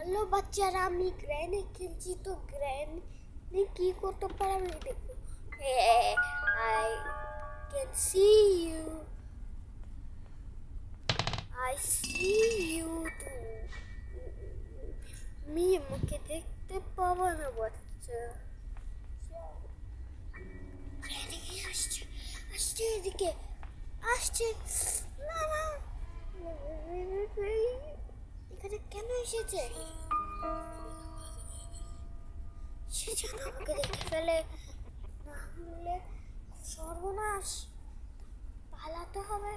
Hello বাচ্চারা, আমি granny খেলছি। তো গ্র্যানি কি করতে পারে আমি দেখবো। I can see you, I see you too. আমি আমাকে দেখতে পাবো না বাচ্চা। গ্র্যানি আসছে, আসছে এদিকে, আসছে। না না, এখানে কেন এসেছে? সে যেন আমাকে দেখে ফেলে, না হলে সর্বনাশ। পালাতে হবে,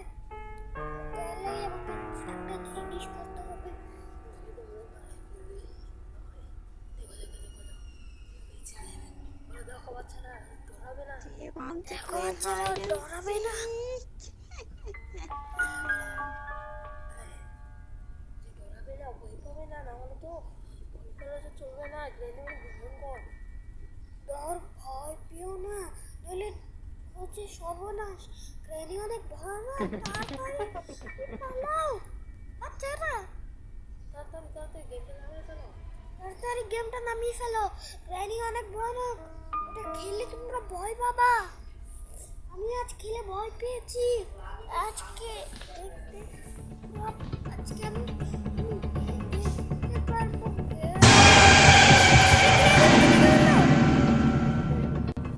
গেলে আমাকে একটা জিনিস করতে হবে। দেখো বাচ্চারা, ডরাবে না। দেখো বাচ্চারা, ডরাবে না। ডরাবে না, ভয় পাবে না, না হলে তো ভয় পেলে তো চলবে না। গ্রেনি ভয়ঙ্কর। ভয় পেও না, নইলে হচ্ছে সর্বনাশ। গ্রেনি অনেক ভয়ানক। তাড়াতাড়ি পালাও বাচ্চারা, তাড়াতাড়ি তাড়াতাড়ি গেমটা নামিয়ে ফেলো, তাড়াতাড়ি গেমটা নামিয়ে ফেলো। গ্রেনি অনেক ভয়ানক, এটা খেললে তোমরা ভয় পাবা। আমি আজ খেলে ভয় পেয়েছি। আজকে